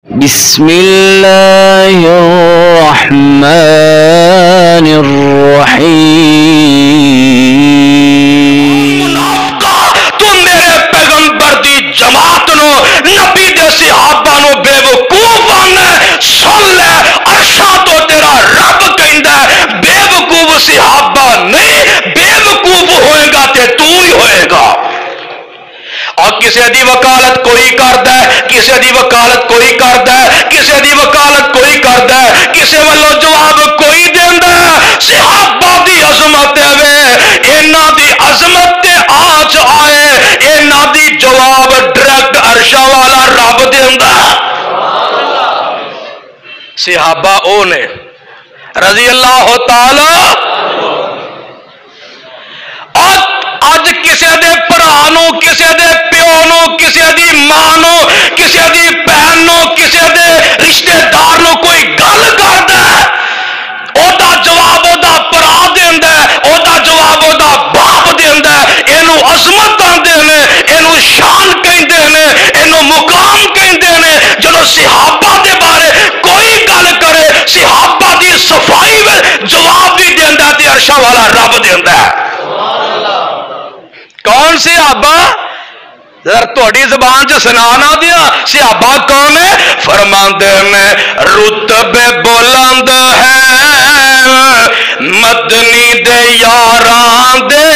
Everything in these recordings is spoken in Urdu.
بسم اللہ الرحمن الرحیم تو میرے پیغمبر دی جماعت نو نبی دے صحابہ نو بے وقوف آنا سن لے عرشاں تو تیرا رب کہندا بے وقوف صحابہ نہیں بے وقوف ہوئے گا تے تو ہی ہوئے گا اور کسی دی وکالت کوئی کردا ہے کسی دی وکالت کوئی کردا ہے کسی دی وکالت کوئی کردا ہے کسی والوں جواب کوئی دیندا ہے صحابہ دی عظمت ہے انہاں دی عظمت تے آج آئے انہاں دی جواب ڈائریکٹ عرش والا رب دیندا ہے صحابہ او نے رضی اللہ تعالی اج کسی دے پرانو کسی دے پیونو کسی دی مانو کسی دی بہنو کسی دے رشتہ دار نو کوئی گل کردا ہے او دا جواب او دا پرا دیندا ہے او دا جواب او دا باپ دیندا ہے اینو عظمت آندے نے اینو شان کہندے نے اینو مقام کہندے نے جدوں صحابہ دے بارے کوئی گل کرے صحابہ دی صفائی وچ جواب بھی دیندا تے عرش والا رب دیندا ہے کون صحابہ ذرا تھوڑی زبان چ سنانا دیا صحابہ کون ہے فرماندے نے رتبے بلند ہے مدنی دے یاراں دے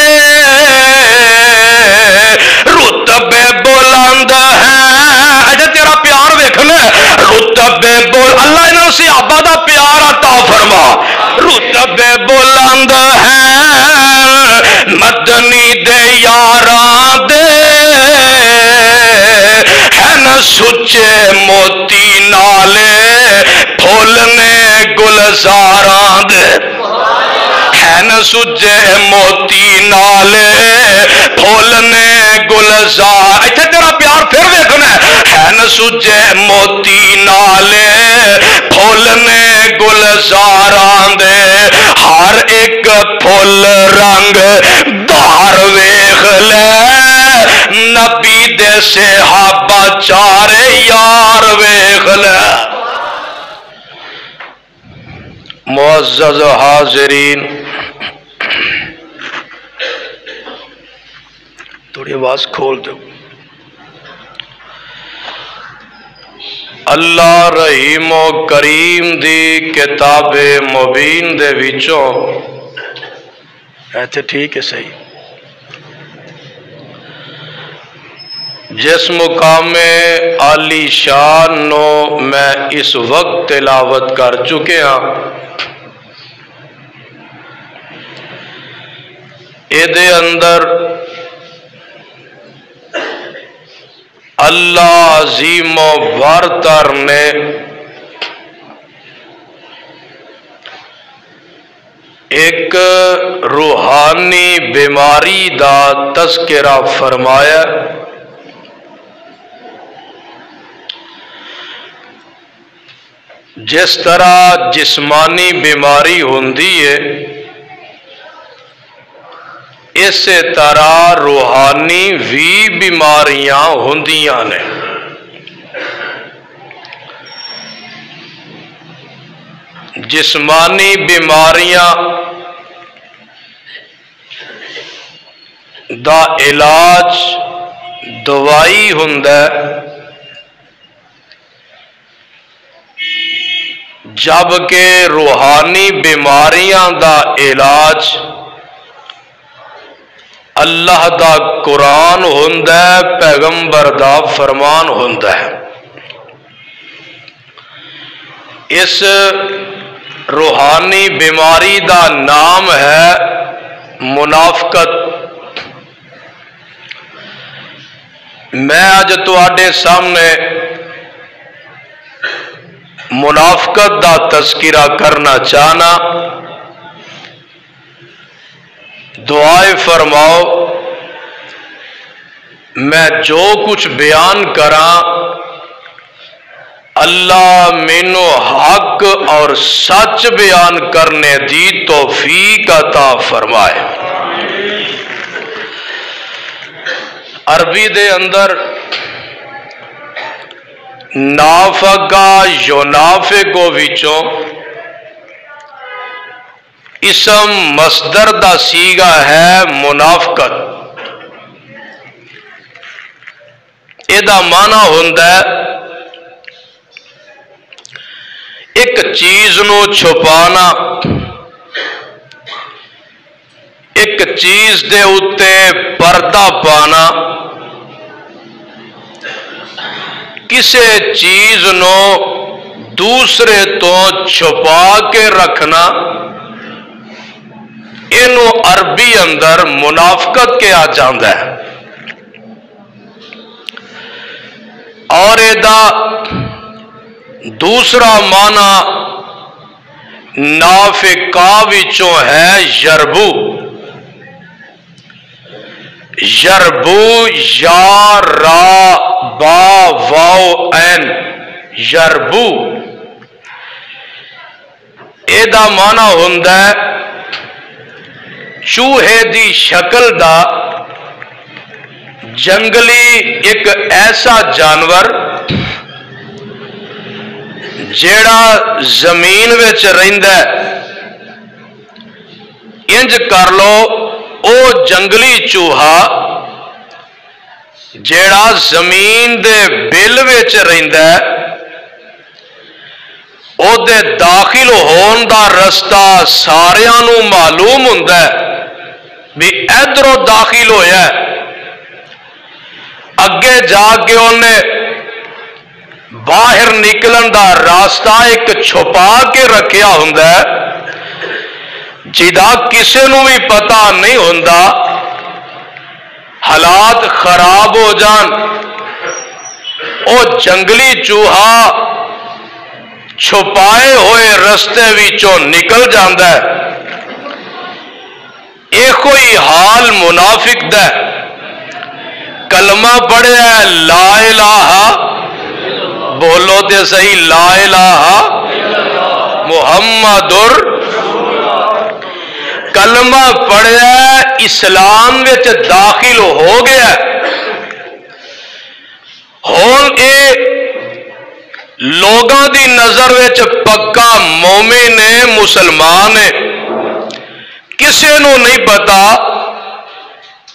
رتبے بلند ہے اجے تیرا پیار ویکھنا رتبے بول اللہ انہاں صحابہ دا پیار عطا فرما رتبے بلند ہے مدنی دے یاراں دے ہے نا سچے موتی نالے پھولنے گلزاراں دے ہے نا سچے موتی نالے پھولنے گلزار ایتھے تیرا پیار پھر ویکھنا ہے نا سچے موتی نالے پھولنے گلزاراں دے ہر ایک پھول رنگ دار ویکھ لے نبی دے صحابہ چارے یار ویکھ لے معزز حاضرین تھوڑی آواز کھول دو اللہ رحیم و کریم دی کتاب مبین دے وچوں ایتھے ٹھیک ہے صحیح جس مقام عالی شان نو میں اس وقت تلاوت کر چکے ہاں ایدے اندر اللہ عظیم و برتر نے ایک روحانی بیماری دا تذکرہ فرمایا جس طرح جسمانی بیماری ہوندی ہے اسی طرح روحانی بھی بیماریاں ہوندیاں نے جسمانی بیماریاں دا علاج دوائی ہوندا ہے جبکہ روحانی بیماریاں دا علاج اللہ دا قرآن ہوندا ہے پیغمبر دا فرمان ہوندا ہے اس روحانی بیماری دا نام ہے منافقت میں آج تواڈے سامنے منافقت دا تذکرہ کرنا چاہنا دعائے فرماؤ میں جو کچھ بیان کراں اللہ مینو حق اور سچ بیان کرنے دی توفیق عطا فرمائے عربی دے اندر نافقا یونافقو وچوں اسم مصدر دا سیگا ہے منافقت. ایدا معنی ہوندا ہے ایک چیز نو چھپانا، ایک چیز دے اتے پردہ پانا، کسے چیز نو دوسرے تو چھپا کے رکھنا، اینو عربی اندر منافقت کہا جاندا ہے. اور ایدا دوسرا معنی نافقا وچوں ہے یربو. یربو یا را با واو این یربو. ایدا معنی ہوندا ہے چوہے دی شکل دا جنگلی ایک ایسا جانور جیڑا زمین وچ رہندا ہے. انج کر لو او جنگلی چوہا جیڑا زمین دے بل وچ رہندا ہے، او دے داخل ہون دا رستہ ساریاں نو معلوم ہوندا ہے بھی ادھروں داخل ہویا ہے. اگے جا کے انہیں باہر نکلن دا راستہ ایک چھپا کے رکھیا ہوندا ہے جدا کسے نو بھی پتہ نہیں ہوندا. حالات خراب ہو جان او جنگلی چوہا چھپائے ہوئے رستے وچوں نکل جاندا ہے. اے کوئی حال منافق دا ہے. کلمہ پڑھیا ہے لا الہ، بولو تے صحیح لا الہ محمد. کلمہ پڑھیا ہے اسلام وچ داخل ہو گیا. ہون اے لوگاں دی نظر وچ پکا مومن ہے، مسلمان ہے. کسے نو نہیں پتا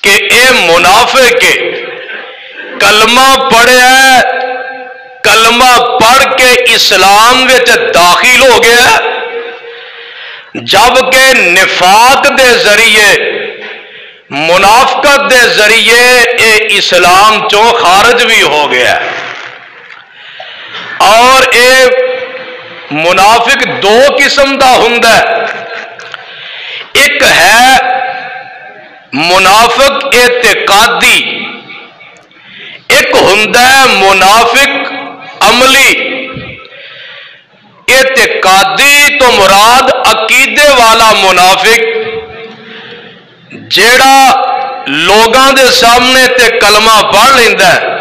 کہ اے منافق ہے. کلمہ پڑھیا ہے، کلمہ پڑھ کے اسلام وچ داخل ہو گیا، جبکہ نفاق دے ذریعے منافقت دے ذریعے اے اسلام چوں خارج بھی ہو گیا. اور اے منافق دو قسم دا ہوندا ہے. ایک ہے منافق اعتقادی، ایک ہوندا ہے منافق عملی. اعتقادی تو مراد عقیدے والا منافق جیڑا لوگاں دے سامنے تے کلمہ پڑھ لیندا ہے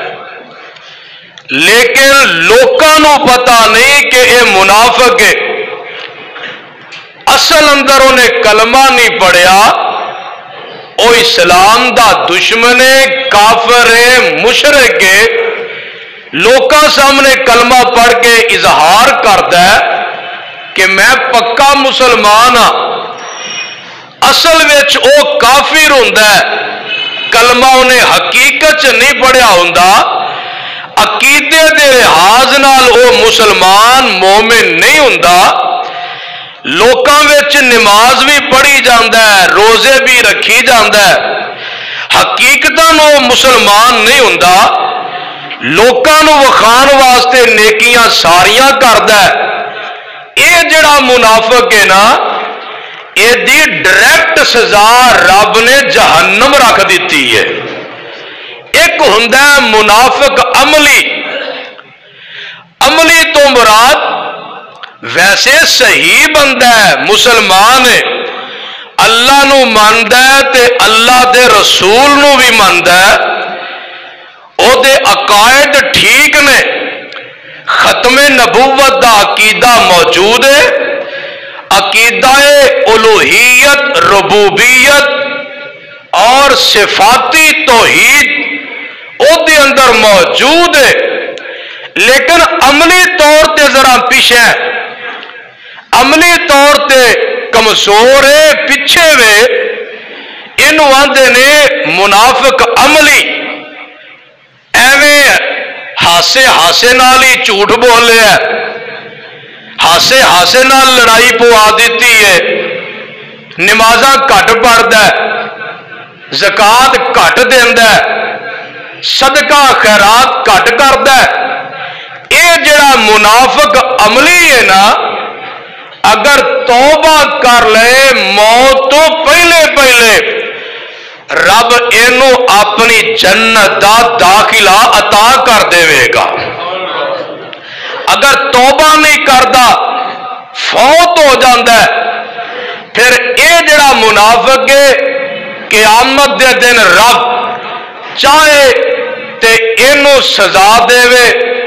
لیکن لوکاں نو پتہ نہیں کہ اے منافق ہے. اصل اندر انہیں کلمہ نہیں پڑھیا، او اسلام دا دشمن ہے، کافر ہے، مشرک ہے. لوکاں سامنے کلمہ پڑھ کے اظہار کرتا ہے کہ میں پکا مسلمان ہاں، اصل وچ او کافر ہوندا ہے. کلمہ انہیں حقیقت چ نہیں پڑھیا ہوندا، عقیدے دے لحاظ نال او مسلمان مومن نہیں ہوندا. لوکاں وچ نماز بھی پڑھی جاندا ہے، روزے بھی رکھی جاندا ہے، حقیقتاً او مسلمان نہیں ہوندا. لوکاں نو وکھان واسطے نیکیاں ساریاں کردا ہے. اے جڑا منافق ہے نا، اے دی ڈائریکٹ سزا رب نے جہنم رکھ دیتی ہے. ایک ہوندا ہے منافق عملی. عملی تو مراد ویسے صحیح بندہ ہے، مسلمان ہے، اللہ نو ماندا ہے تے اللہ دے رسول نو بھی ماندا ہے. او دے عقائد ٹھیک نے، ختم نبوت دا عقیدہ موجود ہے، عقیدہ الوہیت، ربوبیت اور صفاتی توحید او دے اندر موجود ہے. لیکن عملی طور تے ذرا پیچھے ہے، عملی طور تے کمزور ہے، پیچھے وے، انہوں آندے نے منافق عملی، ایویں ہاسے ہاسے نال ہی جھوٹ بولے ہے، ہاسے ہاسے نال لڑائی پوا دیتی ہے، نمازاں گھٹ پڑھدا ہے، زکات گھٹ دیندا ہے، صدقہ خیرات گھٹ کردا ہے۔ اے جڑا منافق عملی ہے نا، اگر توبہ کر لے موت تو پہلے پہلے رب اینو اپنی جنت دا داخلہ عطا کر دے گا۔ اگر توبہ نہیں کردا فوت ہو جاندا ہے، پھر اے جڑا منافق ہے قیامت دے دن رب چاہے تے اینو سزا دے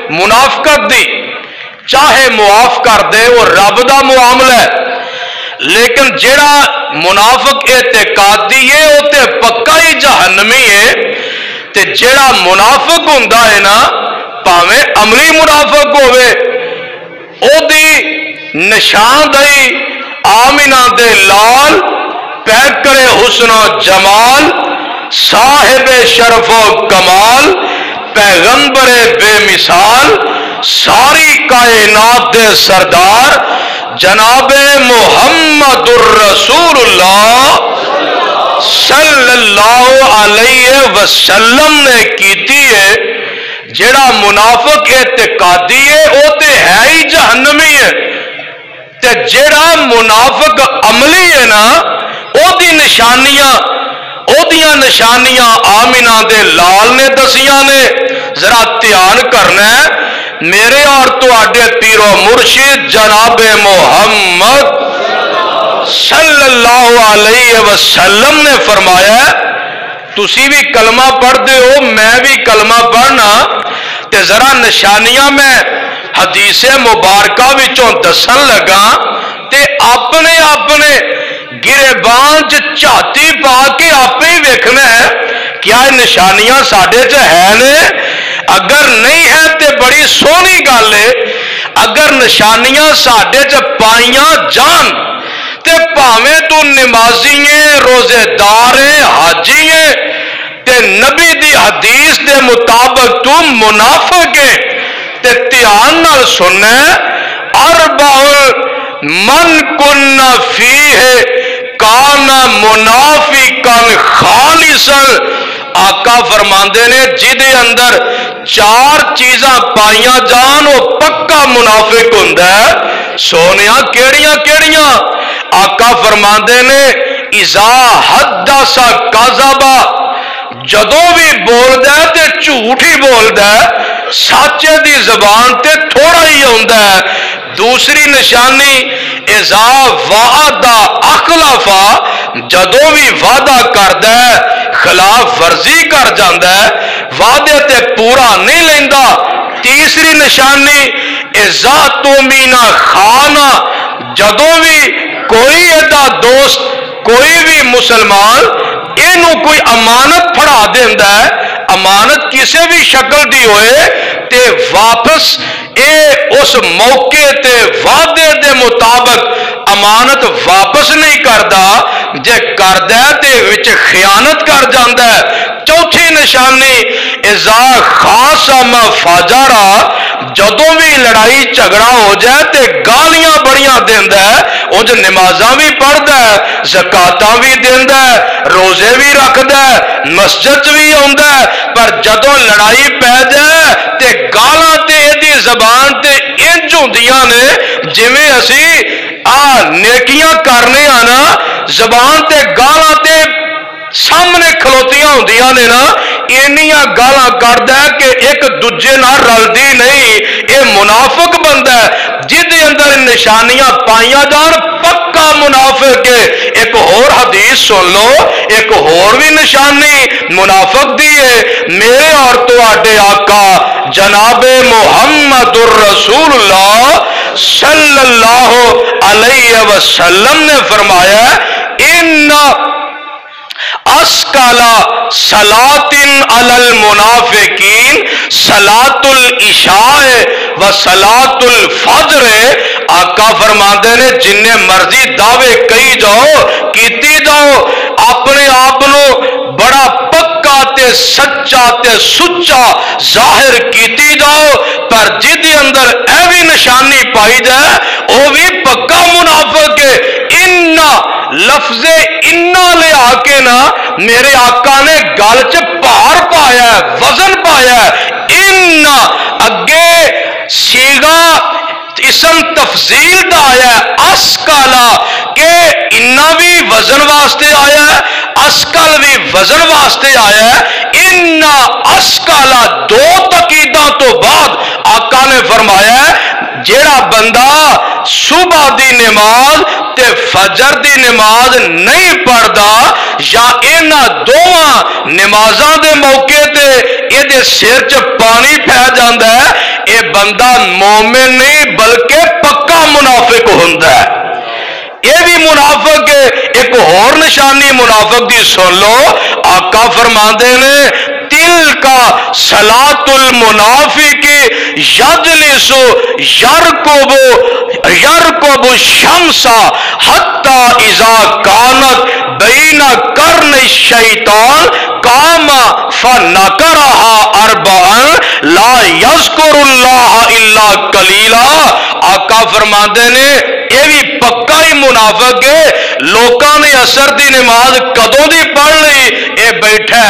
منافقت دی، چاہے معاف کر دے، وہ رب دا معاملہ ہے۔ لیکن جڑا منافق اعتقادی ہے وہ تے پکا ہی جہنمی ہے، تے جڑا منافق ہوندا ہے نا، پاویں عملی منافق ہوئے، او دی نشاندہی آمینہ دے لال، پیکر حسن و جمال، صاحب شرف و کمال، پیغمبر بے مثال، ساری کائنات دے سردار جناب محمد الرسول اللہ صلی اللہ علیہ وسلم نے کیتی ہے۔ جڑا منافق اعتقادی ہے وہ تے ہے ہی جہنمی ہے، تے جڑا منافق عملی ہے نا، او دی نشانیاں آمینہ دے لال نے دسیاں نے۔ ذرا دھیان کرنا ہے، میرے اور تواڈے پیر و مرشد جناب محمد صلی اللہ علیہ وسلم نے فرمایا، تسی بھی کلمہ پڑھ دے ہو، میں بھی کلمہ پڑھنا، تے ذرا نشانیاں میں حدیث مبارکہ وچوں دسن لگا، تے اپنے گریبان چاتی پا کے آپ ہی ویکھنا ہے کیا نشانیاں ساڈے چ ہے نے۔ اگر نہیں ہے تے بڑی سونی گل ہے، اگر نشانیاں ساڈے چ پائیاں جان تے پاویں تو نمازی ہے، روزے دار ہے، حاجی ہے، تے نبی دی حدیث دے مطابق تو منافق ہے، تے دھیان نال سننا ہے، اربع من کن فیہ کان منافقا خالصا۔ آقا فرماندے نے جدے اندر چار چیزاں پائیاں جان وہ پکا منافق ہوندا ہے۔ سونیاں کیڑیاں کیڑیاں؟ آقا فرماندے نے اذا حدث کذب، جدوں بھی بولدا ہے تے جھوٹ ہی بولدا ہے، سچے دی زبان تے تھوڑا ہی ہوندا ہے۔ دوسری نشانی اذا وعد اخلف، جدوں بھی وعدہ کردا ہے خلاف ورزی کر جاندا ہے، وعدے تے پورا نہیں لیندا۔ تیسری نشانی اذا تؤمن خانا، جدوں بھی کوئی ایدا دوست، کوئی بھی مسلمان اینو کوئی امانت پھڑا دیندا ہے، امانت کسی بھی شکل دی ہوئے تے واپس اے اس موقع تے وعدے دے مطابق امانت واپس نہیں کردا، جے کردا ہے تے وچ خیانت کر جاندا ہے۔ چوتھی نشانی اذا خاصم فجر، جدوں بھی لڑائی جھگڑا ہو جائے تے گالیاں بڑیاں دیندا ہے، اونج نمازاں بھی پڑھدا ہے، زکاتاں بھی دیندا ہے، روزے بھی رکھدا ہے، مسجد بھی آوندا ہے، پر جدوں لڑائی پہ جائے تے گالاں تے دی زبان تے انج ہوندیاں نے جویں اسی نیکیاں کرنے آنا، زبان تے گالاں تے سامنے کھلوتیاں ہوندیاں نے نا، اینیاں گالاں کردا ہے کہ ایک دوجے نال رلدی نہیں۔ اے منافق بندہ ہے جدے اندر نشانیاں پائیاں جان، پکا منافق ہے۔ ایک اور حدیث سن لو، ایک اور بھی نشانی منافق دی ہے۔ میرے اور تواڈے آقا جناب محمد الرسول اللہ صلی اللہ علیہ وسلم نے فرمایا ان اسکالا صلاتن علی المنافقین صلاۃ العشاء و صلاۃ الفجر. آقا فرماندے نے جن مرضی دعوے کئی جاؤ کیتی جاؤ اپنے آپ بڑا پکا تے سچا تے سچا ظاہر کیتی جاؤ پر جدی اندر اے بھی نشانی پائی جائے وہ بھی پکا منافق ہے. انا لفظ انا لے آ کے نا میرے آقا نے گل چ بھار پایا ہے وزن پایا ہے. انا اگے سیگا اسم تفضیل دا آیا ہے اسکالا کہ انا بھی وزن واسطے آیا ہے اسکل بھی وزن واسطے آیا ہے. انا اسکالا دو تقیداں تو بعد آقا نے فرمایا ہے جیڑا بندہ صبح دی نماز تے فجر دی نماز نہیں پڑھدا یا انہاں دوواں نمازاں دے موقع تے اے دے سر چ پانی پہ جاندا ہے اے بندہ مومن نہیں بلکہ پکا منافق ہوندا ہے. یہ بھی منافق ہے. ایک اور نشانی منافق دی سن لو. آقا فرماندے نے تل کا صلاۃ المنافق یجلس یرکب الشمس حتی اذا کانت بین قرن الشیطان قام فنکرها اربعا لا یذکر اللہ الا قلیلا. آقا فرماندے نے یہ بھی پکا ہی منافق ہے. لوکاں نے اثر دی نماز کدوں دی پڑھ لی اے بیٹھا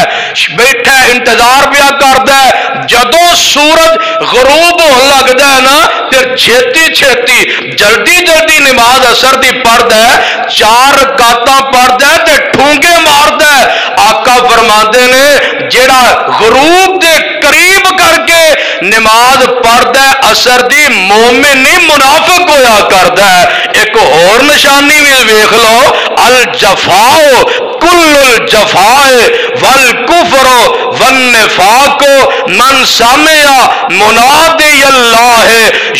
انتظار پیا کردا ہے جدوں سورج غروب ہون لگدا ہے نا پھر چھتی چھتی جلدی جلدی نماز اثر دی پڑھدا ہے 4 رکعتاں پڑھدا ہے تے ٹھونگے ماردا ہے. آقا فرماندے نے جیڑا غروب دے قریب کر کے نماز پڑھدا ہے اثر دی مومن نہیں منافق ہویا کردا ہے. ایک اور نشانی بھی ویکھ لو الجفاء کل الجفاء والکفر والنفاق من سمع منادی اللہ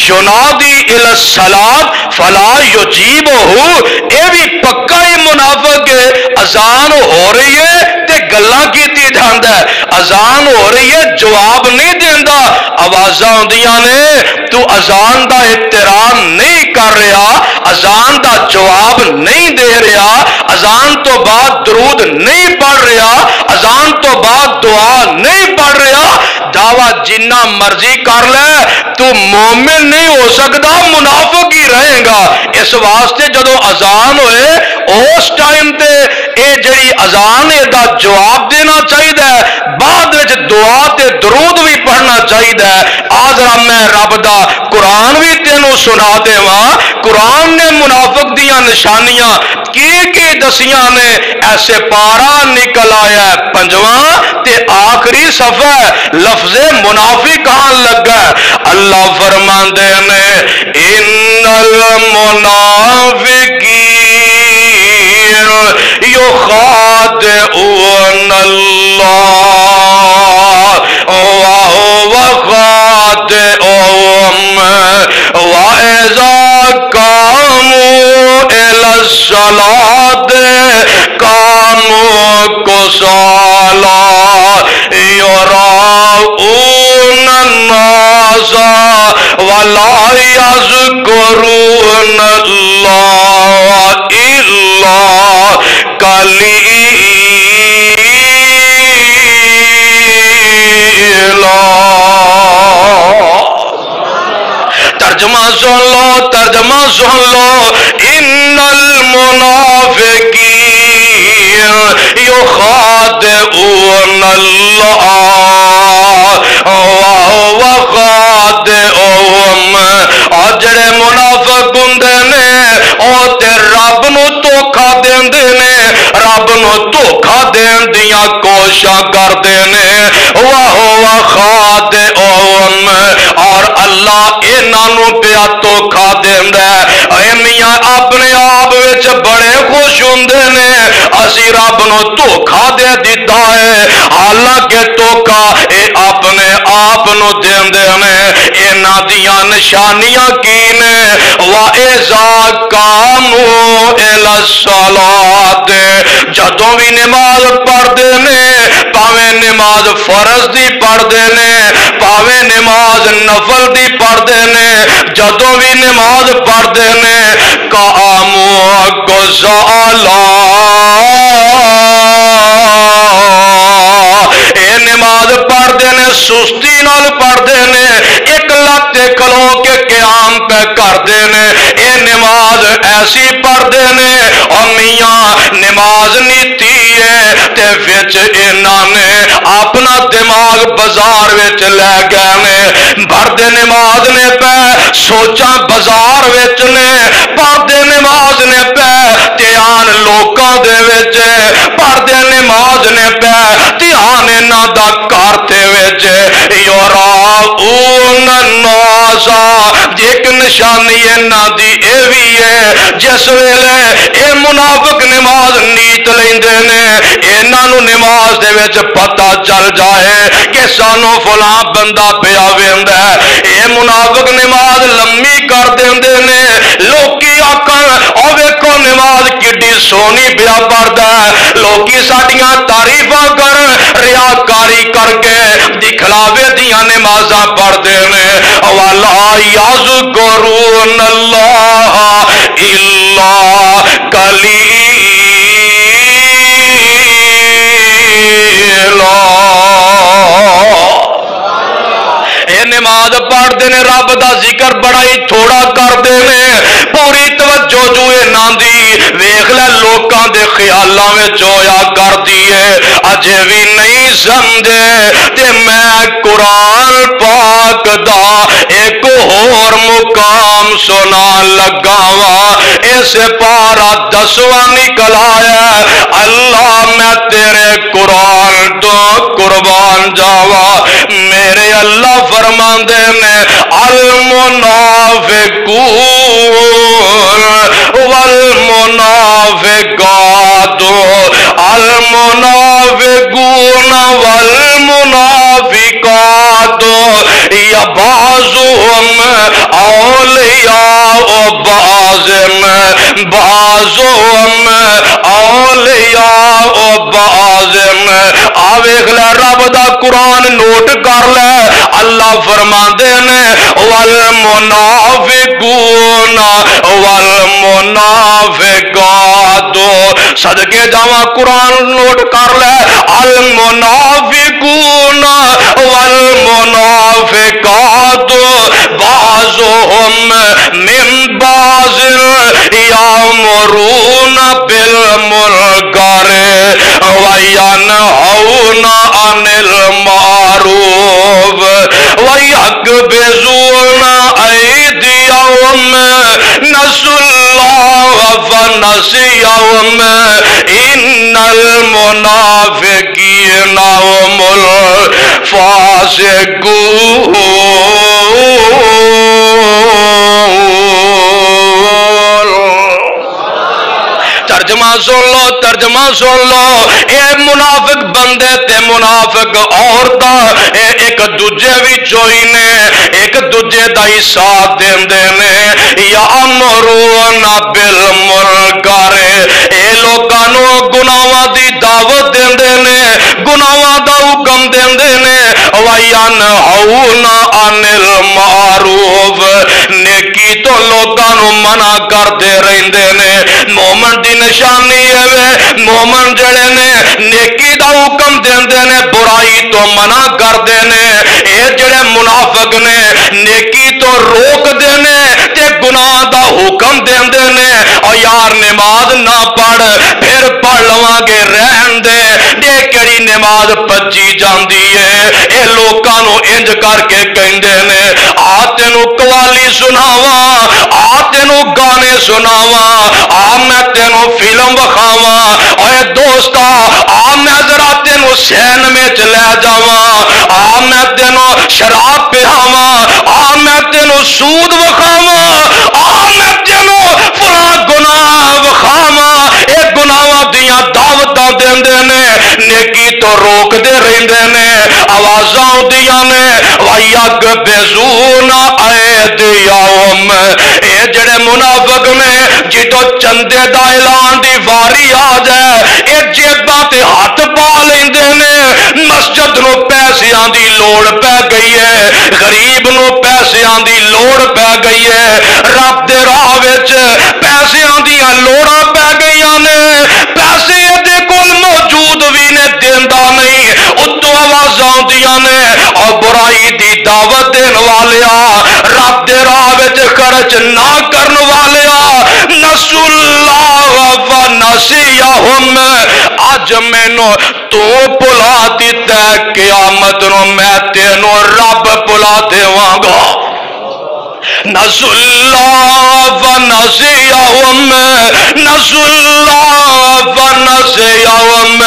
ینادی الی الصلاۃ فلا یجیبہ. یہ بھی پکا ہی منافق ہے. اذان ہو رہی ہے تے گلاں کیتی جاندا ہے اذان ہو رہی ہے جواب نہیں دیندا آوازاں ہوندیاں نے تو اذان دا احترام نہیں کر رہا اذان دا جواب نہیں دے رہا اذان تو بعد درود نہیں پڑھ رہا اذان تو بعد دعا نہیں پڑھ رہا. دعویٰ جنہ مرضی کر لے تو مومن نہیں ہو سکتا منافق ہی رہے گا. اس واسطے جدو اذان ہوئے اس ٹائم تے اے جڑی اذان ہے دا جواب دینا چاہیے بعد وچ دعا تے درود بھی پڑھنا چاہیے. آج میں رب دا قرآن بھی تینوں سنا دیواں. قرآن نے منافق دیاں نشانیاں کی دسیاں نے ایسے پارا نکل آیا ہے 5واں تے آخری صفحہ لفظ منافق آن لگا ہے. اللہ فرماندے نے ان المنافقین یخادعون اللہ وهو خادعهم وَإِذَا قَامُوا إِلَى الصَّلَاةِ قَامُوا كُسَالَىٰ يُرَاءُونَ النَّاسَ وَلَا يَذْكُرُونَ اللَّهَ إِلَّا قَلِيلًا. ترجمہ سن لو ان المنافقین یخادعون اللہ وهو خادعهم. اور جڑے منافق ہوندے نے او تے رب نو دھوکا دیندے نے رب نو دھوکا دین دیاں کوششاں کردے نے وهو خادعهم. اور اللہ انہاں نو پیا دھوکا دیندا ہے. اے میاں اپنے آپ وچ بڑے خوش ہوندے نے اسی رب نو دھوکا دے دتا ہے ہے حالانکہ توکا اے اپنے آپ نو دیندے نے انہاں دیاں نشانیاں کی نے وَإِذَا قَامُوا إِلَى الصَّلَاةِ جدوں بھی نماز پڑھدے نے پاویں نماز فرض دی پڑھدے نے پاویں نماز نفل دی پڑھدے نے جدوں بھی نماز پڑھدے نے قَامُوا كُسَالَىٰ اے نماز پڑھدے نے سستی نال پڑھدے نے ایک لت کھلو کے قیام پہ کردے نے اے نماز ایسی پڑھدے نے اور میاں نماز نیتی ہے تے وچ انہاں نے اپنا دماغ بازار وچ لے گئے نے بھردے نماز نے پہ سوچاں بازار وچ نے پڑھدے نماز نے پہ دھیان لوکاں دے وچ پڑھدے نماز نے پہ دھیان انہاں دا گھر دے وچ یراؤن الناس ایک نشانی انہاں دی اے وی ہے جس ویلے اے منافق نماز نیت لیندے نے انہاں نو نماز دے وچ پتہ چل جائے کہ سانو فلاں بندہ پیا ویندا ہے اے منافق نماز لمبی کر دیندے نے لوکی آکھن او ویکھو نماز کڈی سونی پیا پڑھدا ہے لوکی ساڈیاں تعریفاں کر ریاکاری کر کے دکھلاوے دیاں نمازاں پڑھدے نے وَلَا يَذْكُرُونَ اللَّهَ إِلَّا قَلِيلًا نماز پڑھتے ہیں رب دا ذکر بڑا ہی تھوڑا کرتے ہیں پوری توجہ جو انہاں دی ویکھ لے لوکاں دے خیالاں وچ ہویا کرتی ہے اجے بھی نہیں سمجھے تے میں قرآن پاک دا ایک اور مقام سنا لگا وا اس پارا 10واں نکل آیا اللہ میں تیرے قرآن تو قربان جاوا میرے اللہ فرماندے نے المنافقون والمنافقات المنافقون والمنافقات یا بعضهم اولیاء بعض بعضهم اولیاء بعض آویخ لے رب دا قرآن نوٹ کر لے اللہ فرماندے نے والمنافقون والمنافقات صدقے جاواں قرآن نوٹ کر لے المنافقون والمنافقات بعضهم من بعض یامرون بالمنکر وینہون عن المعروف وَيَقْبِضُونَ أَيْدِيَهُمْ نَسُوا اللَّهَ فَنَسِيَهُمْ إِنَّ الْمُنَافِقِينَ هُمُ الْفَاسِقُونَ ترجمہ سن لو اے منافق بندے تے منافق عورتاں ایک دوجے وچوں ہی نے ایک دوجے دا ہی ساتھ دیندے نے یا امرون بالمنکر اے لوکاں نو گناہاں دی دعوت دیندے نے گناہاں دا حکم دیندے نے وینہون عن المعروف نیکی تو لوکاں نو منع کردے رہندے نے مومن دی نشانی ہے مومن جڑے نے نیکی دا حکم دیندے نے برائی تو منع کردے نے اے جڑے منافق نے نیکی تو روک دینے تے گناہ دا حکم دیندے نے اور یار نماز نہ پڑھ پھر پڑھ لواں گے رہن دے دے کڑی نماز پچی جاندی ہے اے لوکاں نو انج کر کے کہندے نے آ تینو قوالی سناواں آ تینو گانے سناواں آ میں تینو فلم وکھاواں اے دوستا آ میں ذرا تینو سین میں چلے جاواں آ میں تینو شراب پہاواں آ میں تینو سود وکھاواں آ میں تینو فلاں گناہ وکھاواں اے گناہاں دیاں دعوتاں دیندے نے نیکی تو روک دے رہندے نے آوازاں آؤندیاں نے وَيَقْبِضُونَ أَيْدِيَهُمْ اے جڑے منافق نے جدوں چندے دا اعلان دی واری آ جائے اے جیباں تے ہاتھ پا لیندے نے مسجد نو پیسیاں دی لوڑ پہ گئی ہے غریب نو پیسیاں دی لوڑ پہ گئی ہے رب دے راہ وچ پیسیاں دیاں لوڑاں پہ گئیاں نے پیسے دے کول موجود بھی نے دیندا نہیں اتوں آوازاں آؤندیاں نے اور برائی دی دعوت دین والیا رب دے راہ وچ خرچ نہ کرن والیا نسوا اللہ ونسیہم اج مینوں تو بھلا دتا قیامت نو میں تینوں رب بھلا دیواں گا نسوا اللہ ونسیہم نسوا اللہ ونسیہم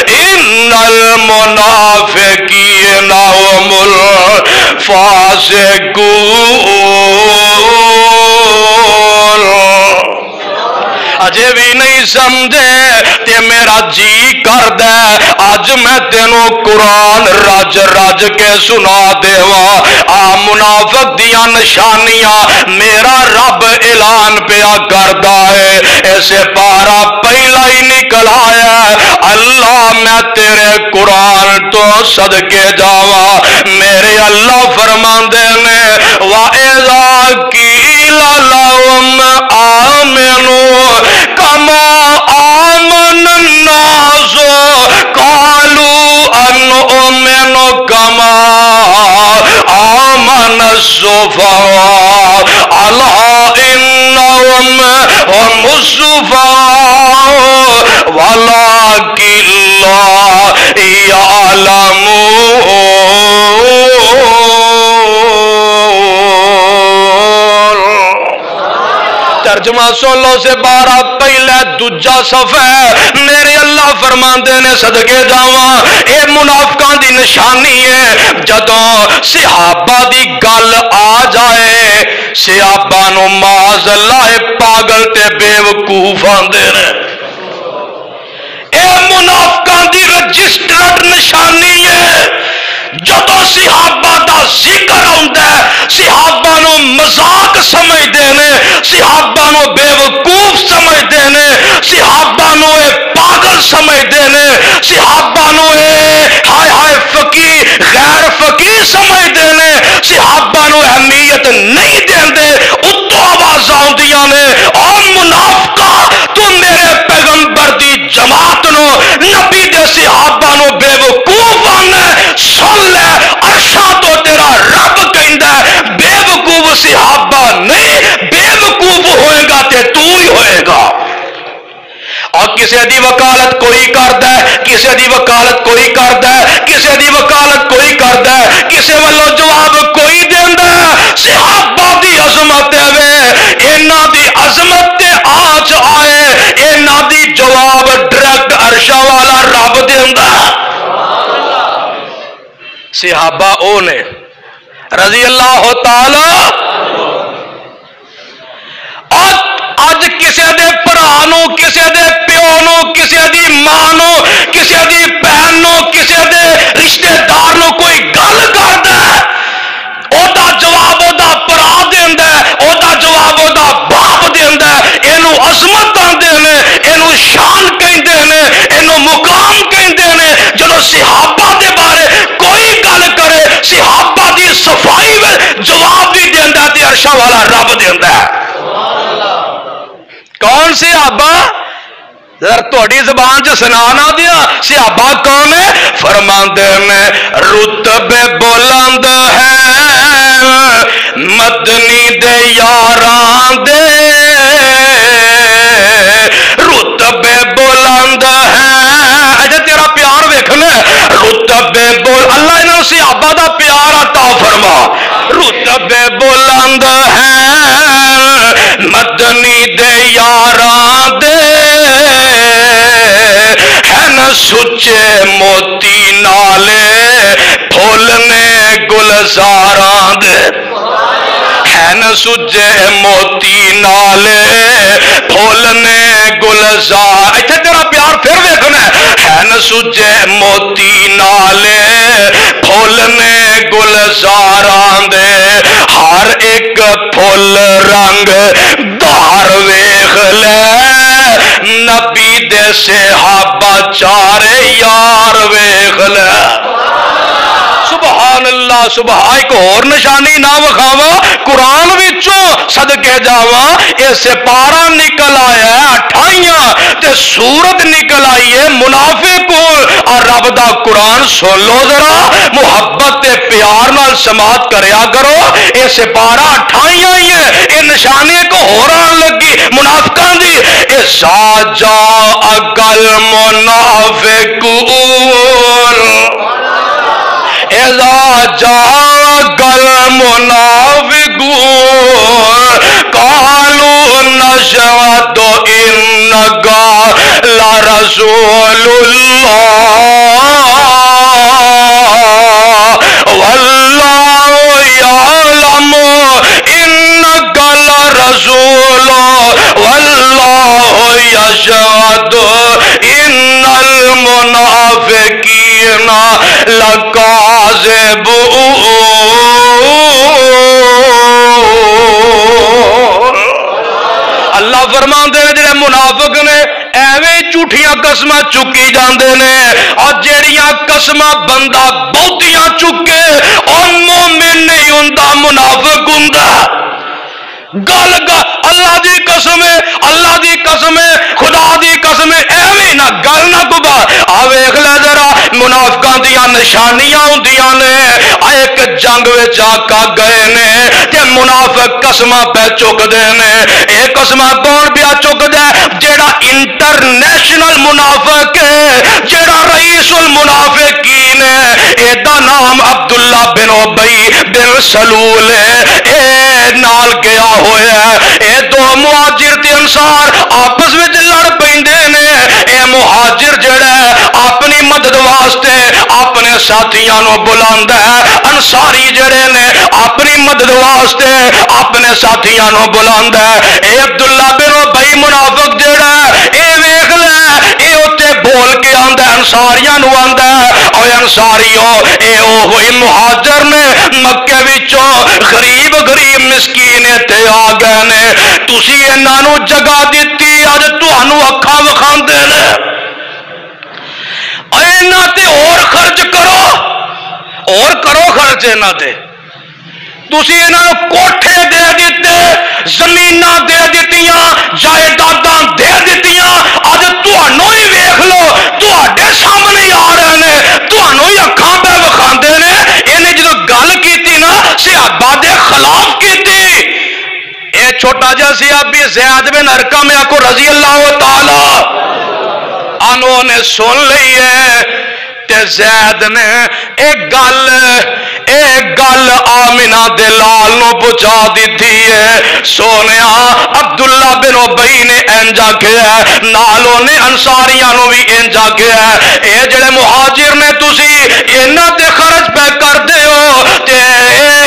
ان المنافقین هم الفاسقون اجے بھی نہیں سمجھے تے میرا جی کر دے آج میں تینوں قرآن رج رج کے سنا دیواں آ منافق دیاں نشانیاں میرا رب اعلان پیا کردا ہے ایسے پارا پہلا ہی نکل آیا اللہ میں تیرے قرآن تو صدقے جاواں میرے اللہ فرماندے نے وَإِذَا قِيلَ لَهُمْ آمِنُوا كَمَا آمَنَ النَّاسُ قَالُوا أَنُؤْمِنُ كَمَا آمَنَ السُّفَهَاءُ أَلَا إِنَّهُمْ هُمُ السُّفَهَاءُ وَلَكِنْ لَا يَعْلَمُونَ ترجمہ سن لو سے 12 پہلے دوجا صفحہ میرے اللہ فرماندے نے صدقے جاواں اے منافقاں دی نشانی ہے جدوں صحابہ دی گل آ جائے صحابہ نو معاذ اللہ پاگل تے بے وقوف آندے نے اے منافقاں دی رجسٹرڈ نشانی ہے جدوں صحابہ دا ذکر آندا ہے صحابہ نو مذاق سمجھدے نے صحابہ نو بے وقوف سمجھدے نے صحابہ نو اے پاگل سمجھدے نے صحابہ نو اے ہائے ہائے فقیر غیر فقیر سمجھدے نے صحابہ نو اہمیت نہیں دیندے اتوں آواز آندیاں نے او منافقا تو میرے پیغمبر دی جماعت نو نبی دے صحابہ نو بے وقوف آنے سن لے عرشاں تو تیرا رب کہندا ہے بے وقوف صحابہ نہیں بے وقوف ہوئے گا تے تو ہی ہوئے گا اور کسے دی وکالت کوئی کردا ہے کسے دی وکالت کوئی کردا ہے کسے دی وکالت کوئی کردا ہے کسے والوں جواب کوئی دیندا ہے صحابہ دی عظمت ہے انہاں دی عظمت تے آج آئے انہاں دی جواب ڈائریکٹ عرشاں والا رب دیندا ہے صحابہ او نے رضی اللہ تعالی اج کسے دے پرانو کسے دے پیونو کسے دی مانو کسے دی بہنو کسے دے رشتہ دارنو کوئی گل کردا ہے او دا جواب او دا پرا دیندا ہے او دا جواب او دا باپ دیندا ہے اینو عظمت آندے نے اینو شان کہندے نے اینو مقام کہندے نے جدوں صحابہ دے بارے کوئی گل کرے صحابہ دی صفائی جواب بھی دیندا تے عرشاں والا رب دیندا ہے کون صحابہ ذرا تھوڑی زبان چ سنانا دیا صحابہ کون ہے فرماندے میں رتبے بلند ہے مدنی دے یاراں دے رتبے بلند ہے اجے تیرا پیار ویکھنا رتبے بول اللہ انہاں صحابہ دا پیار عطا فرما رتبے بلند ہے مدنی دے یاراں دے ہے نا سچے موتی نالے پھولنے گلزاراں دے ہے نا سچے موتی نالے پھولنے گلزار ایتھے تیرا پیار پھر ویکھنا ہے ن سجے موتی نالے پھول نے گلزاراں دے ہر ایک پھول رنگ دار ویکھ لے نبی دے صحابہ چارے یار ویکھ لے سبحان اللہ سبحان ایک اور نشانی نہ وکھاوا قرآن وچوں صدقے جاواں اے سپارہ نکل آیا ہے 28 تے سورت نکل آئی ہے منافقون اور رب دا قرآن سن لو ذرا محبت تے پیار نال سماعت کریا کرو اے سپارہ 28 آئی ہے اے نشانی کو ہوران لگی منافقاں دی اذا جاء المنافقون اذا جاء المنافقون قالوا نشهد انك لرسول الله والله يعلم انك لرسوله والله يشهد ان المنافقين لکاذبون اللہ فرماندے نے جڑے منافق نے ایویں جھوٹیاں قسماں چکی جاندے نے اور جیڑیاں قسماں بندہ بہتیاں چکے اور مومن نہیں ہوندا منافق ہوندا گل اللہ دی قسم ہے اللہ دی قسم ہے خدا دی قسم ہے ایویں نہ گل نہ گبا آ ویکھ لے ذرا منافقاں دیاں نشانیاں ہوندیاں نے ایک جنگ وچ آقا گئے نے تے منافق قسماں پہ چکدے نے اے قسماں کون پیا چکدا جیڑا انٹرنیشنل منافق ہے جیڑا رئیس المنافقین ہے اے دا نام عبداللہ بن ابی بن سلول ہے اے نال گیا ہویا ہے اے دو مہاجر تے انصار آپس وچ لڑ پیندے نے اے مہاجر جڑا ہے اپنی مدد واسطے اپنے ساتھیاں نو بلاندا ہے انصاری جڑے نے اپنی مدد واسطے اپنے ساتھیاں نو بلاندا ہے اے عبداللہ بن ابی منافق جڑا ہے اے ویکھ لے اے اوتے بول کے آندا ہے انصاریاں نو آندا ہے او انصاریو اے او ہوئی مہاجر نے مکے وچوں غریب غریب مسکین تے آ گئے نے تسی انہاں نو جگہ دتی اج تانوں اکھاں وکھاندے نے انہاں تے اور خرچ کرو خرچ انہاں تے تسی انہاں نو کوٹھے دے دیتے زمیناں دے دتیاں جائیداداں دے دتیاں اج تانوں ہی ویکھ لو تواڈے سامنے آ رہے نے تانوں ہی اکھاں پہ وکھاندے نے انہیں جدوں گل کیتی نا صحابہ دے خلاف کیتی اے چھوٹا جا صحابی زید بن ارقم کو رضی اللہ تعالی عنہ نے سن لئی ہے تے زید نے ایک گل آمنہ دے لال نو پہنچا دیتی ہے سونیا عبداللہ بن ابی نے انجا کیا ہے نالوں نے انصاریاں نو بھی انجا کیا ہے اے جڑے مہاجر نے تسی انہاں تے خرچ پہ کر دے ہو تے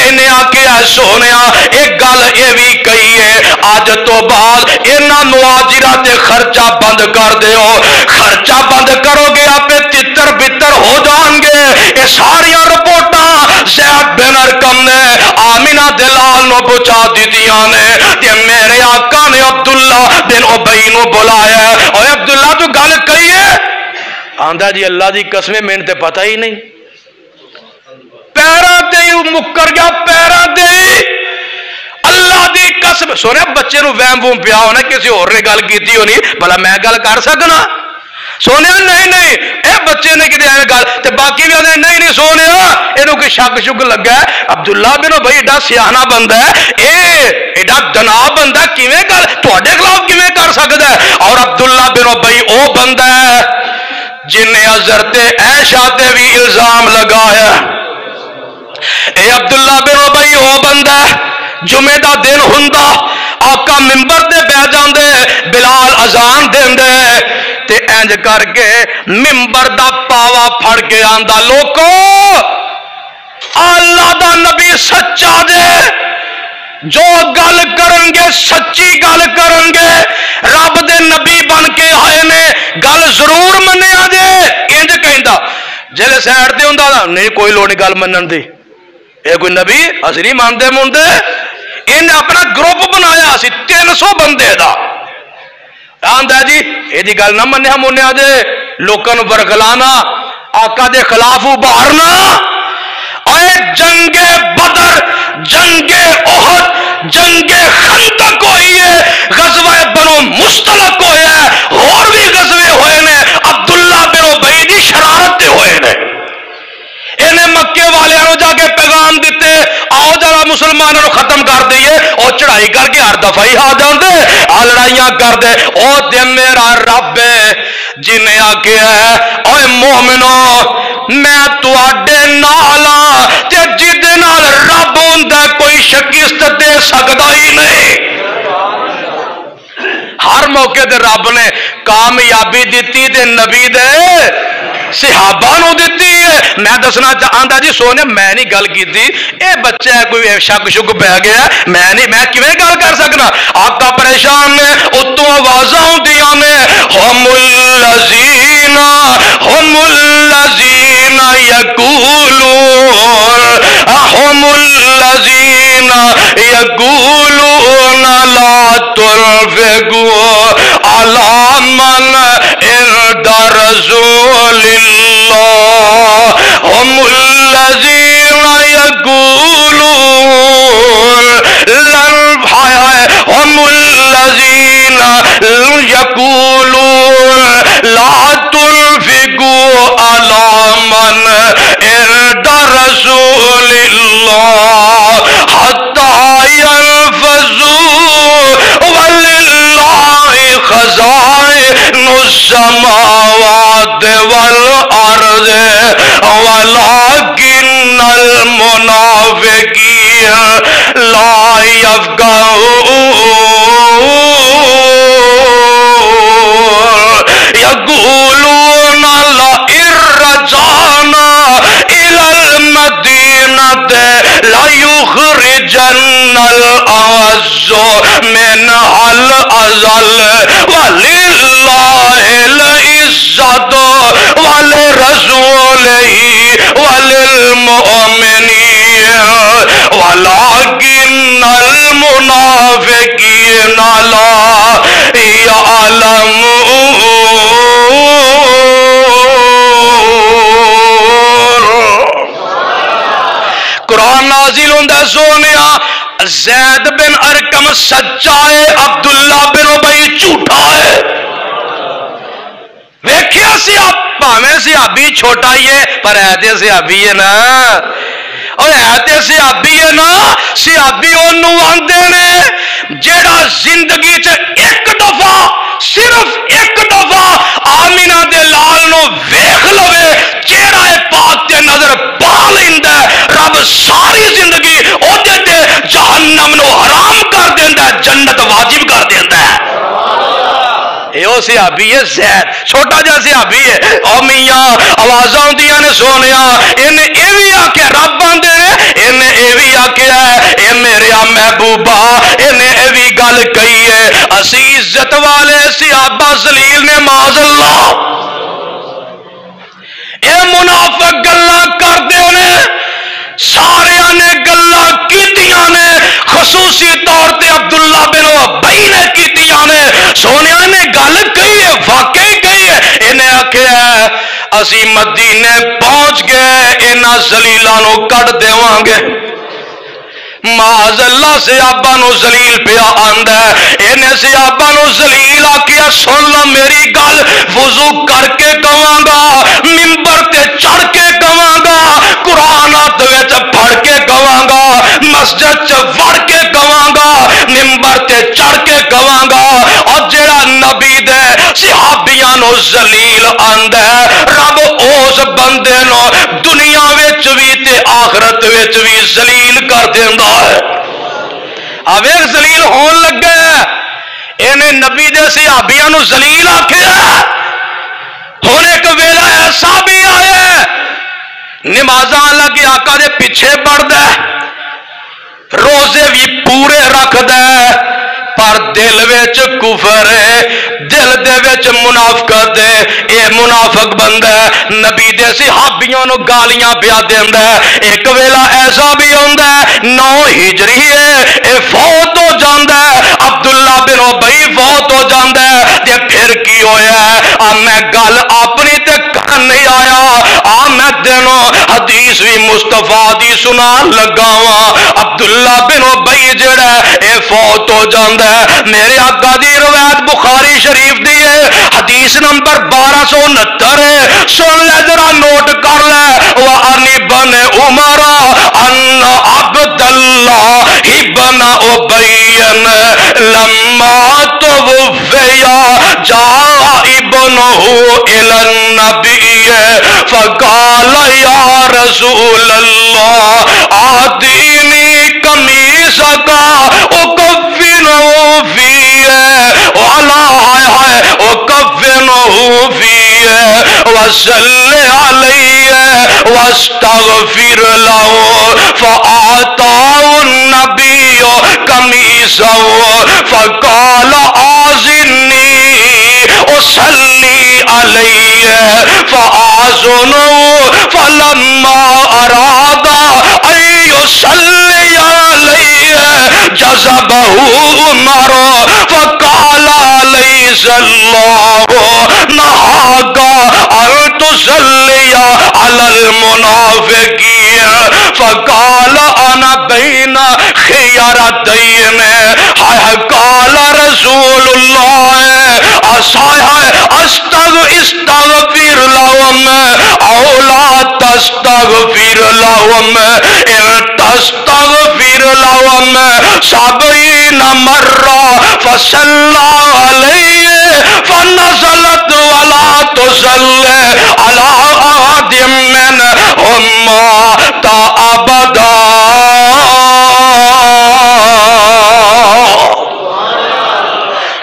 انہیں آکیا سونیا ایک گل اے بھی کہی ہے آج تو بعد انہاں مہاجرہ تے خرچہ بند کر دے ہو خرچہ بند کرو گے آپ تتر بتر ہو جان گے یہ ساریاں رپورٹاں زید بن ارقم نے آمنہ دلال نو پہنچا دیتیاں نے تے میرے آقا نے عبداللہ بن ابی نو بلایا ہے اور عبداللہ تو گل کہی ہے آندہ جی اللہ دی قسمیں میں نے پتہ ہی نہیں پیرا دے مکر گیا پیرا دے اللہ دی قسم سونے بچے نو وہم ووم پیا ہونا کسی اور نے گل کیتی ہونی بھلا میں گل کر سکنا سونے نہیں اے بچے نے کدے ایویں گل تے باقی بھی آندے نہیں سونے اینو کوئی شک شک لگا ہے عبداللہ بن ابی ایڈا سیاںا بندہ ہے اے ایڈا دنا بندہ کیویں گل تواڈے خلاف کیویں کر سکدا ہے اور عبداللہ بن ابی او بندہ ہے جن نے حضرت عائشہ تے بھی الزام لگایا اے عبداللہ بن ابی او بندہ ہے جمعے دا دن ہوندا آقا ممبر تے بیٹھ جاندے بلال اذان دیندے تے انج کر کے ممبر دا پاوا پھڑ کے آندا لوکو اللہ دا نبی سچا دے جو گل کرن گے سچی گل کرن گے رب دے نبی بن کے آئے نے گل ضرور جلے سائڈ تے ہوندا نہیں کوئی لوڑ نہیں گل منن دی، اے کوئی نبی اسی نہیں مانتے منتے، ان اپنا گروپ بنایا سی 300 بندے دا، آندا جی یہ دی گل نہ منیا منیا دے لوکاں نوں برگلانا، آقا دے خلاف ابھارنا، اے جنگ بدر، جنگ احد، جنگ خندق ہوئی ہے، غزوہ بنو مستلق ہویا ہے، اور بھی غزوے ہوئے نے، عبداللہ بن ابی دی شرارت تے ہوئے نے، انہیں مکے والے آنو جا کے پیغام دیتے آؤ جا مسلمانوں کو ختم کر دئیے، اور چڑھائی کر کے ہر دفعہ ہی آ جاندے آ لڑائیاں کر دے، او دے میرا رب ہے جنہیں آکے ہے اوے مومنو میں تو آڈے نالا تے جدے نال رب ہوندہ کوئی شکست دے سکتا ہی نہیں، ہر موقع دے رب نے کامیابی دیتی تے نبی دے صحابہ نو دیتی ہے۔ میں دسنا چاہتا جی سونے میں نہیں گل کی تھی، اے بچہ ہے کوئی شک شک پہ گیا میں کیویں گل کر سکنا، آقا پریشان نے اتوں آوازاں ہوندیاں نے ہم الذین یقولون ہم الذین یقولون لا تنفقوا علی من عند رسول اللہ ہم الذین یقولون ہم الذین یقولون لا تنفقوا علی من عند رسول اللہ حتی ينفذوا وللہ خزائن السماوات والارض ولكن المنافقین لا يفقهون يقولون لئن رجعنا إلى المدينة ليخرجن الأعز منها الأذل ولله العزة ولرسوله وللمؤمنين ولكن المنافقين لا يعلمون۔ قرآن نازل ہوندہ سونیا زید بن ارکم سچا ہے، عبداللہ بن ابی جھوٹا ہے، ویکھیا پاویں صحابی چھوٹا ہی ہے پر ہے تے صحابی ہے نا، اور ہے تے صحابی ہے نا، صحابی انہوں آندے نے جیڑا زندگی چ ایک دفعہ صرف ایک دفعہ آمینہ دے لال نو ویکھ لوے چہرہ پاک تے نظر پا لیندا ہے، رب ساری زندگی اودے تے جہنم نو حرام کر دیندا ہے، جنت واجب کر دیندا ہے۔ یہ صحابی ہے زید، چھوٹا جا صحابی ہے، او میاں آوازاں ہوندیاں نے سونیا انہیں اے بھی آکھیا رب آندے نے انہیں اے بھی آکھیا ہے اے میرے محبوبہ انہیں اے بھی گل کہی ہے اسی عزت والے صحابہ ذلیل نے معاذ اللہ اے منافق گلاں کردے نے سارے نے گلاں کیتیاں نے خصوصی طور تے عبداللہ بن ابی نے کیتیاں نے سونے نے گل کہی ہے واقعی کہی ہے انہیں آکھیا ہے اسی مدینے پہنچ گئے انہاں ذلیلاں نو کڈ دیواں گے، معاذ اللہ صحابہ نو ذلیل پیا آندا ہے، انہیں صحابہ نو ذلیل آکھیا سن لو میری گل، وضو کر کے کہاں گا، منبر تے چڑھ کے کہاں گا، قرآن ہاتھ وچ پڑھ کے کہاں گا، مسجد چ وڑ کے کہاں گا، منبر تے چڑھ کے کہاں گا، اور جڑا نبی دے صحابیاں نو ذلیل آندا ہے رب اس بندے نو دنیا وچ وی تے آخرت وچ وی ذلیل کر دیندا ہے۔ اویکھ ذلیل ہون لگا انہیں نبی دے صحابیاں نو ذلیل آکھیا، ہن ایک ویلا ایسا بھی آیا نمازاں اللہ کے آقا دے پیچھے پڑھدا ہے، روزے بھی پورے رکھدا ہے، پر دل وچ کفر ہے، دل دے وچ وچ منافقت ہے، اے منافق بندہ ہے، نبی دے صحابیوں نو گالیاں پیا دیندا ہے۔ ایک ویلا ایسا بھی ہوندا ہے 9 ہجری ہے اے فوت ہو جاندا ہے، عبداللہ بن ابی فوت ہو جاندا ہے، تے پھر کی ہویا ہے؟ میں گل اپنی تے کر نہیں آیا، میں تینوں حدیث بھی مصطفیٰ دی سنا لگا وا۔ عبداللہ بن ابی جڑا ہے اے فوت ہو جاندا ہے، میرے آقا دی روایت بخاری شریف دی ہے، حدیث نمبر 1269 ہے، سن لے ذرا نوٹ کر لے۔ وَعَنِ بَنِ عُمَرَ أَنَّ عَبْدَ اللَّهِ بَنَ أُبَيٍّ لَمَّا تُوفِّيَ جَاءَ ابْنُهُ إِلَى النَّبِيِّ فَقَالَ يَا رَسُولَ اللَّهِ أَعْطِنِي قَمِيصَكَ أُكَفِّنُهُ فِيهِ وَلَا أُكَفِّنُهُ فِيهِ وَصَلِّ عَلَيْهِ وَاسْتَغْفِرْ لَهُ فَأَعْطَاهُ النَّبِيُّ قَمِيصَهُ فَقَالَ أَعْزِنِّي أُصَلِّي عَلَيْهِ فَأَعْزَنُهُ فَلَمَّا أَرَادَ أَن يُصَلِّيَ عَلَيْهِ جَذَبَهُ عُمَرُ فَقَالَ أَلَيْسَ اللَّهُ نَهَاكَ أَن تُصَلِّيَ عَلَى الْمُنَافِقِينَ فَقَالَ أَنَا بَيْنَ خِيَرَتَيْنِ قَالَ رَسُولُ اللَّهِ استغفر لهم أو لا تستغفر لهم إن تستغفر لهم 70 مرة فصلى عليه فنزلت ولا تصلي على أحد منهم مات أبدا۔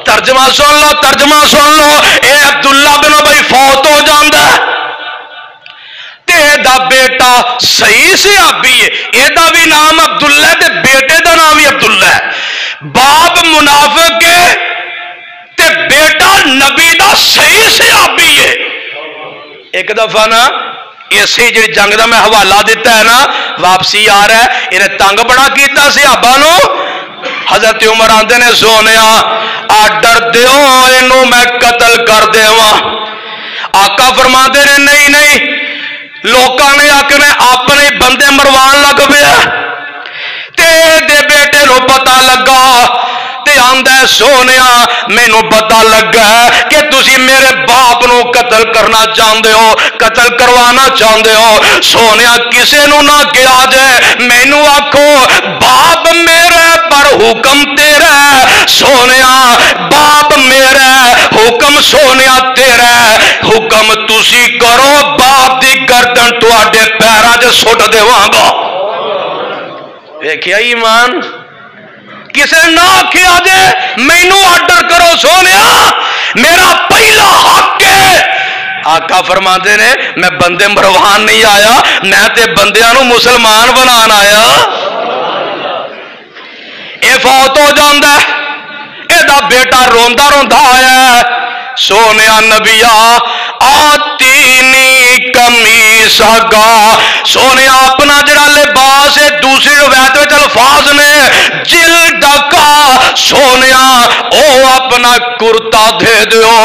ترجمہ سن لو، ترجمہ سن لو، اے عبداللہ بن ابی فوت ہو جاندا ہے تے دا بیٹا صحیح صحابی ہے، اے دا بھی نام عبداللہ ہے تے بیٹے دا نام بھی عبداللہ ہے، باپ منافق ہے تے بیٹا نبی دا صحیح صحابی ہے۔ ایک دفعہ نا اسی جی جنگ دا میں حوالہ دیتا ہے نا، واپسی آ رہا ہے، انہیں تنگ بڑا کیتا صحابہ نو، حضرت عمر آندے نے سونیا ڈر دیو اینو میں قتل کر دیواں۔ آقا فرماندے نے نہیں نہیں، لوکاں نے آکھنے اپنے بندے مروان لگ پیا، تے دے بیٹے نو پتہ لگا تے آندا ہے سونیا مینوں پتہ لگا ہے کہ تسی میرے باپ نو قتل کرنا چاہندے ہو، قتل کروانا چاہندے ہو، سونیا کسے نو نہ کہا جائے، مینوں آکھو باپ میرے پر حکم تیرا ہے، سونیا باپ میرا حکم سونیا تیرا ہے، حکم تسی کرو باپ دی گردن تواڈے پیراں 'چ سٹ دیواں گا۔ ویکھیا ایمان، کسے نہ کیا جے مینوں آرڈر کرو سونیا میرا پہلا حق ہے۔ آقا فرماتے نے میں بندے مروان نہیں آیا، میں تے بندیاں نو مسلمان بنان آیا۔ اے فوت ہو جاندا ہے، اے دا بیٹا روندا روندا آیا ہے، سونیا نبیا آتینی قمیصا کا، سونیا اپنا جڑا لباس ہے، دوسری روایت وچ الفاظ نے جلد کا، سونیا او اپنا کرتا دے دیو،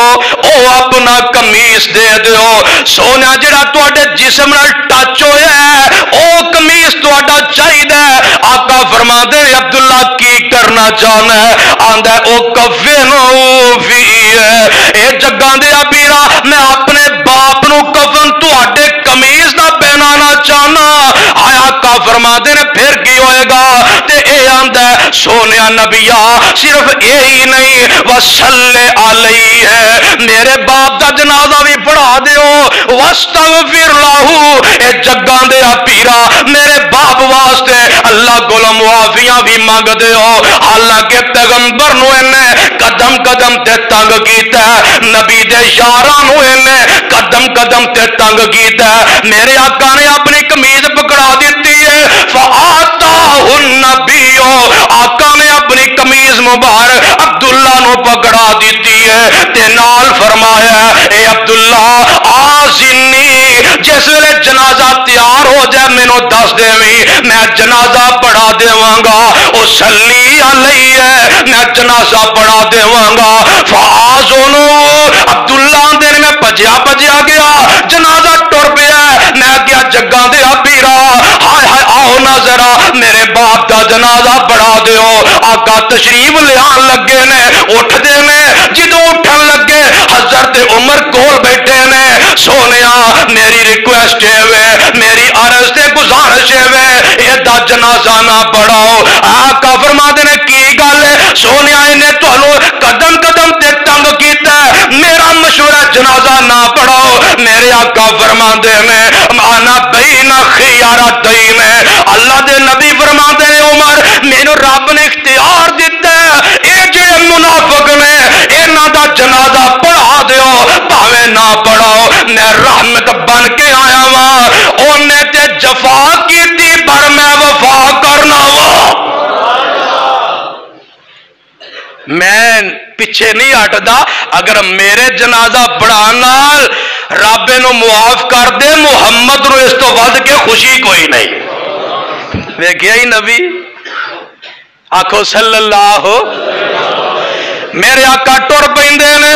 او اپنا قمیص دے دیو، سونیا جڑا تواڈے جسم نال ٹچ ہویا ہے او قمیص تواڈا چاہیدا ہے۔ آقا فرماندے نے عبداللہ کی کرنا چاہنا ہے؟ آندا ہے او کفنو فی ہے، اے جگاں دے پیرا میں اپنے باپ نو کفن تواڈے قمیص دا پہنانا چاہنا۔ آقا فرماندے نے پھر کی ہوئے گا؟ تے اے آندا ہے سونیا نبیا صرف یہی نہیں وصلی علیہ ہے، میرے باپ دا جنازہ بھی پڑھا دیو، واستغفر لہو، اے جگاں دے پیرا میرے باپ واسطے اللہ کو معافیاں بھی مانگ دیو۔ حالانکہ پیغمبر نو انہیں قدم قدم تے تنگ کیتا ہے، نبی دے یاراں نو انہیں قدم قدم تے تنگ کیتا ہے، میرے آقا نے اپنی قمیض پکڑا دیتی ہے، فآتاہ النبی، آقا نے اپنی قمیض مبارک عبداللہ نو پکڑا دیتی ہے تے نال فرمایا اے عبداللہ آزنی جس ویلے جنازہ تیار ہو جائے مینوں دس دیویں میں جنازہ پڑھا دیواں گا او صلی علیہ میں جنازہ پڑھا دیواں گا فآزنو عبداللہ دے میں پجیا گیا جنازہ ٹر پیا میں کیا جگاں دے پیرا ہائے ہائے آؤ نہ ذرا میرے باپ دا جنازہ پڑھا دیو آقا تشریف لیان لگے نے اٹھ دے نے جدو اٹھن لگے حضرت عمر کول بیٹھے نے سونیا میری ریکویسٹ ہے میری عرض تے گزارش ہے اے دا جنازہ نہ پڑھاؤ آقا فرما دے نے کی گل ہے سونیا انہیں تانوں قدم قدم تے تنگ کیتا ہے میرا مشورہ جنازہ نہ پڑھاؤ میرے آقا فرما دے نے انا بین خیارتین اللہ دے نبی فرما دے عمر مینوں رب نے اختیار دیتا ہے اے جڑے منافق نے انہاں دا جنازہ پڑھا دیو بھاویں نہ پڑھاؤ میں رحمت بن کے آیا وا اونے تے جفا کیتی پر میں وفا کرنا وا میں پیچھے نہیں ہٹدا اگر میرے جنازہ پڑھانا رب نو معاف کر دے محمد نو اس تو ود کے خوشی کوئی نہیں ویکھیا ہی نبی آکھو صلی اللہ میرے آقا ٹر پیندے نے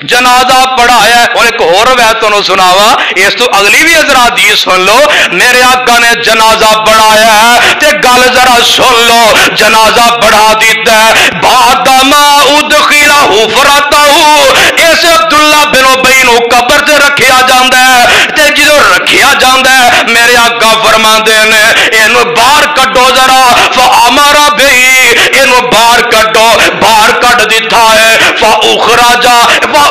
جنازہ پڑھایا اور ایک اور روایت تانوں سناوا اس تو اگلی بھی ذرا حدیث سن لو میرے آقا نے جنازہ پڑھایا ہے تے گل ذرا سن لو جنازہ پڑھا دیتا ہے بعد ما ادخل حفرتہ اس عبداللہ بن ابی نو قبر تے رکھیا جاندا ہے تے جدوں رکھیا جاندا ہے میرے آقا فرماندے نے اینو باہر کڈو ذرا فامر بہی اینو باہر کڈو باہر کڈ دتا ہے فاخرجا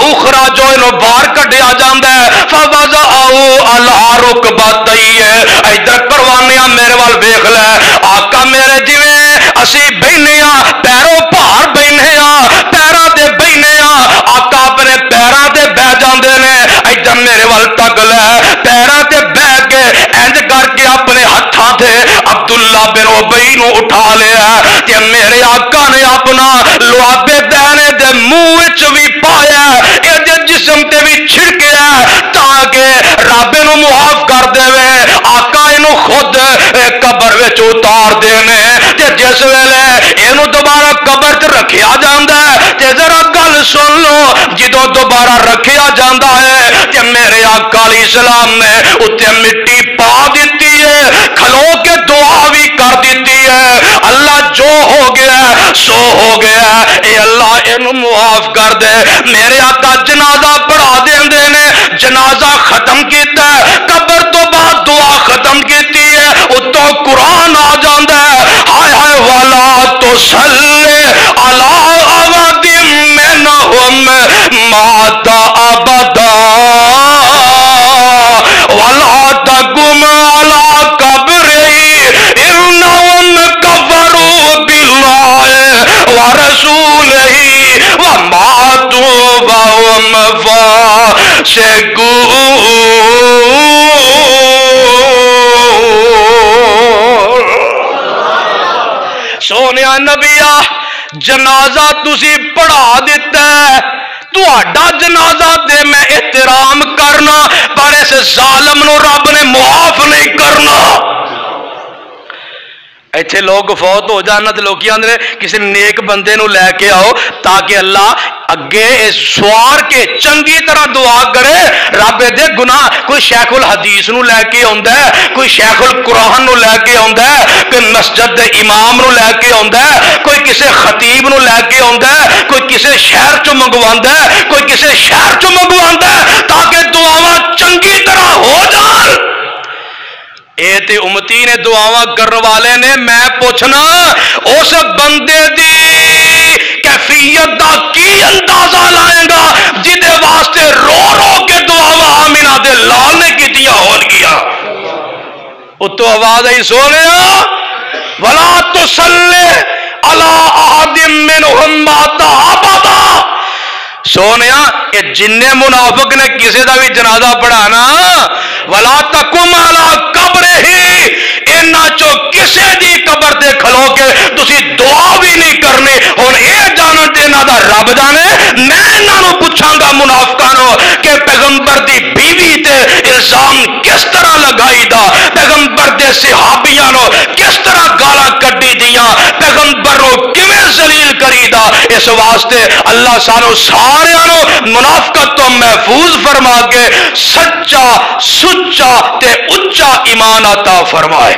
اخراجو انہوں باہر کڈیا جاندا ہے فوضعوا علی رکبتیہ ادھر پروانیاں میرے وال ویکھ لے آقا میرے جویں اسی بہنے ہاں پیروں بھار بہنے ہاں پیراں تے بہنے ہاں آقا اپنے پیراں تے بہ جاندے نے ادھر میرے وال تک لے پیراں تے بہ کے انج کر کے اپنے ہتھاں تے عبداللہ بن ابی نو اٹھا لیا تے میرے آقا نے اپنا لعاب دہنے دے منہ وچ وی پایا جسم تے بھی چھڑکیا تاکہ رب نو معاف کر دے آقا اینو خود قبر وچ اتار دینے تے جس ویلے اینو دوبارہ قبر تے رکھیا جاندا ہے تے ذرا گل سن لو جدوں دوبارہ رکھیا جاندا ہے تے میرے آقا علیہ السلام نے اتے مٹی پا دیتی ہے کھلو کے دعا بھی کر دیتی ہے اللہ جو ہو گیا سو ہو گیا اے اللہ اینو معاف کر دے میرے آقا جنازہ پڑھا دیندے نے جنازہ ختم کیتا ہے قبر تو بعد دعا ختم کیتی ہے اتوں قرآن آ جاندا ہے ہائے ہائے والا تو صلی علی احد منہم مات ابدا ولا تقم علی قبرہ انہم کفروا باللہ ورسولہ وماتوا وهم فاسقون سونیا نبیا جنازہ تسی پڑھا دیتا ہے تہاڈا جنازہ دے میں احترام کرنا پر اس ظالم نو رب نے معاف نہیں کرنا ایتھے لوگ فوت ہو جانا تے لوگ آندے کسی نیک بندے نو لے کے آؤ تاکہ اللہ اگے سوار کے چنگی طرح دعا کرے رب دے گناہ کوئی شیخ الحدیث نو لے کے آندا ہے کوئی شیخ القرآن نو لے کے آندا ہے کوئی مسجد دے امام نو لے کے آندا ہے کوئی کسی خطیب نو لے کے آندا ہے کوئی کسی شہر چوں منگواندا ہے کوئی کسی شہر چوں منگواندا ہے تاکہ دعاواں چنگی طرح ہو جان اے تے امتی نے دعاواں کرنے والے نے میں پوچھنا اس بندے دی کیفیت دا کی اندازہ لائے گا جدے واسطے رو رو کے دعاواں آمینہ دے لال نے کیتیاں ہون گیا اتو آواز ہی سونیا ولا تصلی علی احد منہم مات ابدا سونیا کہ جن منافق نے کسی دا بھی جنازہ پڑھانا ولا تقم علی قبرہ انہاں چو کسی دی قبر تے کھلو کے تسی دعا بھی نہیں کرنی ہن اے جانن تے انہاں دا رب جانے میں انہاں نو پوچھاں گا منافقاں نو کہ پیغمبر دی بیوی تے الزام کس طرح لگائی دا، پیغمبر دے صحابیاں نو کس طرح گالاں کڈی دیاں، پیغمبر نو کیویں ذلیل کری دا۔ اس واسطے اللہ سانو سارے نو منافقت تو محفوظ فرما کے سچا سچا تے اچا ایمان عطا فرمائے۔